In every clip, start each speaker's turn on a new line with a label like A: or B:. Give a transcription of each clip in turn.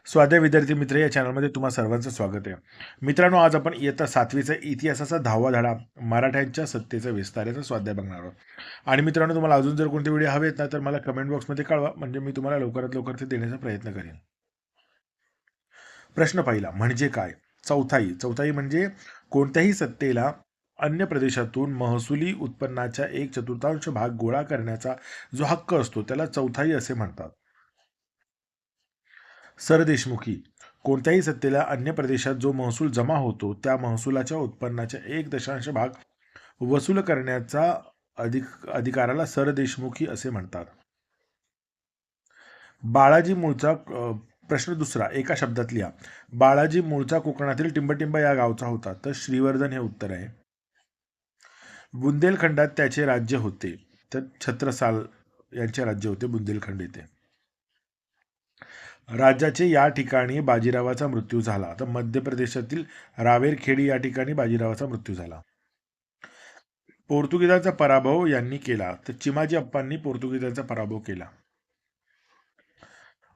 A: स्वाध्याय विद्यार्थी मित्र या चॅनलमध्ये तुम्हा सर्वांचं स्वागत आहे. मित्रांनो, आज आपण इयत्ता 7वीचा इतिहासाचा 10वा धडा मराठ्यांच्या सत्तेचा विस्तार याचा स्वाध्याय बघणार आहोत. आणि मित्रांनो, तुम्हाला अजून जर कोणते व्हिडिओ हवे आहेत ना, तर मला कमेंट बॉक्समध्ये कळवा, म्हणजे मी तुम्हाला लवकरात लवकर ते देण्याचा प्रयत्न करेन. प्रश्न पहिला म्हणजे काय? चौथाई म्हणजे कोणत्याही सत्तेला अन्य प्रदेशातून महसुली उत्पन्नाच्या 1/4 भाग गोळा करण्याचा जो हक्क असतो त्याला चौथाई असे म्हणतात. सरदेशमुखी कोणत्याही सत्तेला अन्य प्रदेशात जो महसूल जमा होतो त्या महसुलाच्या उत्पन्नाच्या 1 दशांश भाग वसूल करण्याचा अधिकाराला सरदेशमुखी असे म्हणतात. बाळाजी मूळचा प्रश्न दुसरा एका शब्दात लिहा. बाळाजी मूळचा कोकणातील टिंबटिंब या गावचा होता, तर श्रीवर्धन हे उत्तर आहे. बुंदेलखंडात त्याचे राज्य होते, तर छत्रसाल यांचे राज्य होते बुंदेलखंड येथे. राज्याचे या ठिकाणी बाजीरावाचा मृत्यू झाला, तर मध्य प्रदेशातील रावेरखेडी या ठिकाणी बाजीरावाचा मृत्यू झाला. पोर्तुगीजांचा पराभव यांनी केला, तर चिमाजी अप्पांनी पोर्तुगीजांचा पराभव केला.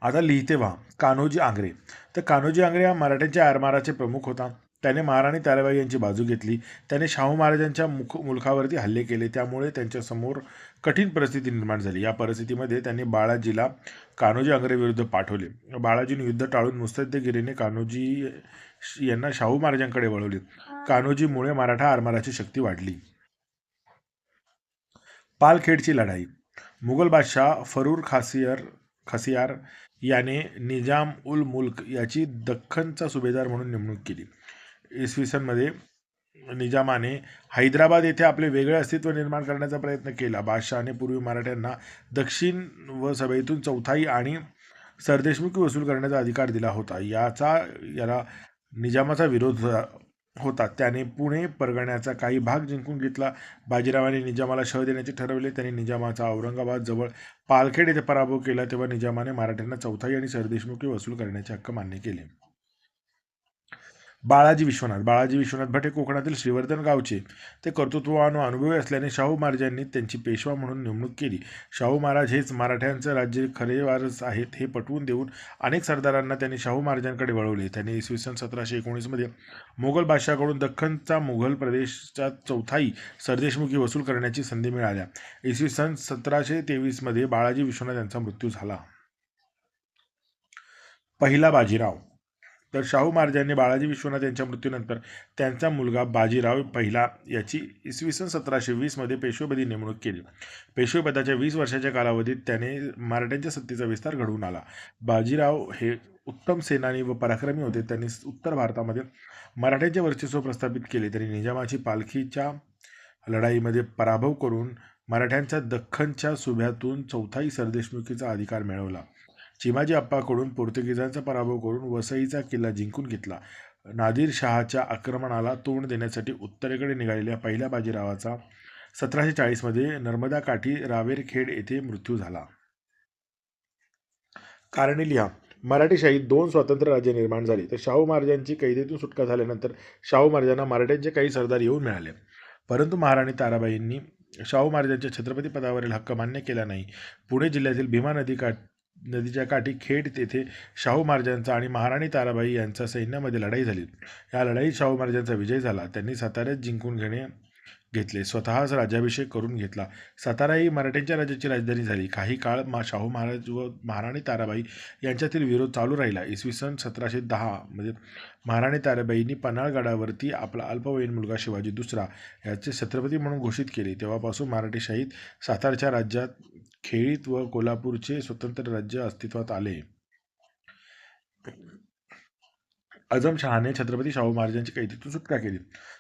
A: आता लिहिते व्हा. कान्होजी आंग्रे. तर कान्होजी आंग्रे हा मराठ्यांच्या आरमाराचे प्रमुख होता. त्याने महाराणी ताराबाई यांची बाजू घेतली. त्याने शाहू महाराजांच्या मुलखावरती हल्ले केले, त्यामुळे त्यांच्यासमोर कठीण परिस्थिती निर्माण झाली. या परिस्थितीमध्ये त्यांनी बाळाजीला कान्होजी आंग्रे विरुद्ध पाठवले. बाळाजीने युद्ध टाळून मुत्सद्देगिरीने कान्होजी यांना शाहू महाराजांकडे वळवले. कान्होजीमुळे मराठा आरमाराची शक्ती वाढली. पालखेडची लढाई. मुघल बादशाह फरूर खसियार याने निजाम उल मुल्क याची दख्खनचा सुभेदार म्हणून नेमणूक केली. इसवी सनमध्ये निजामाने हैदराबाद येथे आपले वेगळे अस्तित्व निर्माण करण्याचा प्रयत्न केला. बादशहाने पूर्वी मराठ्यांना दक्षिण व सभेतून चौथाई आणि सरदेशमुखी वसूल करण्याचा अधिकार दिला होता. याला निजामाचा विरोध होता. त्याने पुणे परगण्याचा काही भाग जिंकून घेतला. बाजीरावाने निजामाला शह देण्याचे ठरवले. त्यांनी निजामाचा औरंगाबाद जवळ पालखेड येथे पराभव केला. तेव्हा निजामाने मराठ्यांना चौथाई आणि सरदेशमुखी वसूल करण्याचे हक्क मान्य केले. बाळाजी विश्वनाथ भट हे कोकणातील श्रीवर्धन गावचे. ते कर्तृत्ववान व अनुभवी असल्याने शाहू महाराजांनी त्यांची पेशवा म्हणून नेमणूक केली. शाहू महाराज हेच मराठ्यांचं राज्य खरे वारस आहेत हे पटवून देऊन अनेक सरदारांना त्यांनी शाहू महाराजांकडे वळवले. त्यांनी इसवी सन 1719 मोगल बादशहाकडून दख्खनचा मुघल प्रदेशात चौथाई सरदेशमुखी वसूल करण्याची संधी मिळाल्या. इसवी सन 1723 बाळाजी विश्वनाथ यांचा मृत्यू झाला. पहिला बाजीराव. तर शाहू महाराजांनी बाळाजी विश्वनाथ यांच्या मृत्यूनंतर त्यांचा मुलगा बाजीराव पहिला याची इसवी सन 1720 पेशवेपदी नेमणूक केली. पेशवेपदाच्या 20 वर्षाच्या कालावधीत त्याने मराठ्यांच्या सत्तेचा विस्तार घडवून आला. बाजीराव हे उत्तम सेनानी व पराक्रमी होते. त्यांनी उत्तर भारतामध्ये मराठ्यांचे वर्चस्व प्रस्थापित केले. त्यांनी निजामाची पालखीच्या लढाईमध्ये पराभव करून मराठ्यांच्या दख्खनच्या सुभ्यातून चौथाई सरदेशमुखीचा अधिकार मिळवला. चिमाजी अप्पाकडून पोर्तुगीजांचा पराभव करून वसईचा किल्ला जिंकून घेतला. नादिर शहाच्या आक्रमणाला तोंड देण्यासाठी उत्तरेकडे निघालेल्या पहिल्या बाजीरावाचा 1740 नर्मदा काठी रावेरखेड येथे मृत्यू झाला. कारणे लिहा. मराठेशाहीत 2 स्वतंत्र राज्य निर्माण झाली. तर शाहू महाराजांची कैदेतून सुटका झाल्यानंतर शाहू महाराजांना मराठ्यांचे काही सरदार येऊन मिळाले, परंतु महाराणी ताराबाईंनी शाहू महाराजांच्या छत्रपती पदावरील हक्क मान्य केला नाही. पुणे जिल्ह्यातील भीमा नदीच्या काठी खेड तेथे शाहू महाराजांचा आणि महाराणी ताराबाई यांच्या सैन्यामध्ये लढाई झाली. या लढाईत शाहू महाराजांचा विजय झाला. त्यांनी साताऱ्यात जिंकून घेतले. स्वतःच राज्याभिषेक करून घेतला. सातारा ही मराठ्यांच्या राज्याची राजधानी झाली. काही काळ शाहू महाराज व महाराणी ताराबाई यांच्यातील विरोध चालू राहिला. इसवी सन 1710 महाराणी ताराबाईंनी पन्हाळगडावरती आपला अल्पवयीन मुलगा शिवाजी दुसरा याचे छत्रपती म्हणून घोषित केले. तेव्हापासून मराठेशाहीत सातारच्या राज्यात खेळीत व कोल्हापूरचे स्वतंत्र राज्य अस्तित्वात आले. आझमशहाने छत्रपती शाहू महाराजांची कैदेतून सुटका केली.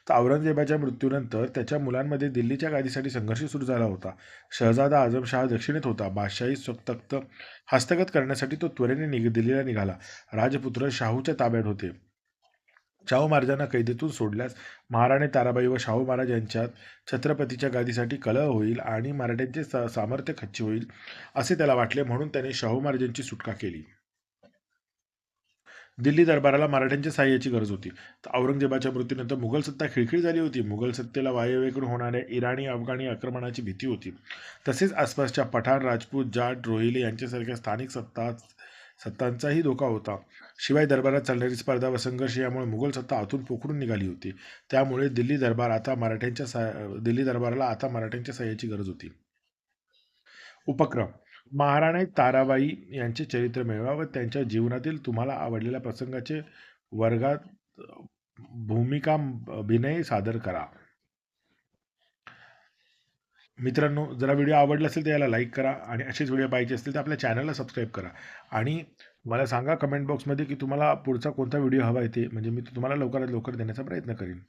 A: तर औरंगजेबाच्या मृत्यूनंतर त्याच्या मुलांमध्ये दिल्लीच्या गादीसाठी संघर्ष सुरू झाला होता. शहजादा आझमशहा दक्षिणेत होता. बादशाही तख्त हस्तगत करण्यासाठी तो त्वरेने दिल्लीला निघाला. राजपुत्र शाहूच्या ताब्यात होते. शाहू महाराजांना कैदेतून सोडल्यास महाराणी ताराबाई व शाहू महाराज यांच्यात छत्रपतीच्या गादीसाठी कलह होईल आणि मराठ्यांचे सामर्थ्य खच्ची होईल असे त्याला वाटले, म्हणून त्याने शाहू महाराजांची सुटका केली. दिल्ली दरबाराला मराठ्यांच्या सहाय्याची गरज होती. तर औरंगजेबाच्या मृत्यूनंतर मुघल सत्ता खिळखिळ झाली होती. मुघल सत्तेला वायव्येकडून होणाऱ्या इराणी अफगाणी आक्रमणाची भीती होती. तसेच आसपासच्या पठाण, राजपूत, जाट, रोहिले यांच्यासारख्या स्थानिक सत्ता सत्तांचाही धोका होता. शिवाय दरबारात चालणारी स्पर्धा व संघर्ष यामुळे मुघल सत्ता आतून पोखरून निघाली होती. त्यामुळे दिल्ली दरबाराला आता मराठ्यांच्या सहाय्याची गरज होती. उपक्रम: महाराणी ताराबाई यांचे चरित्र मिळवा व त्यांच्या जीवनातील तुम्हाला आवडलेल्या प्रसंगाचे वर्गात भूमिका अभिनय सादर करा. मित्रांनो, जरा व्हिडिओ आवडला असेल तर याला लाईक करा आणि असेच व्हिडिओ पाहिजे असतील तर आपल्या चॅनलला सबस्क्राईब करा आणि मला सांगा कमेंट बॉक्समध्ये की तुम्हाला पुढचा कोणता व्हिडिओ हवा आहे ते, म्हणजे मी तुम्हाला लवकरात लवकर देण्याचा प्रयत्न करीन.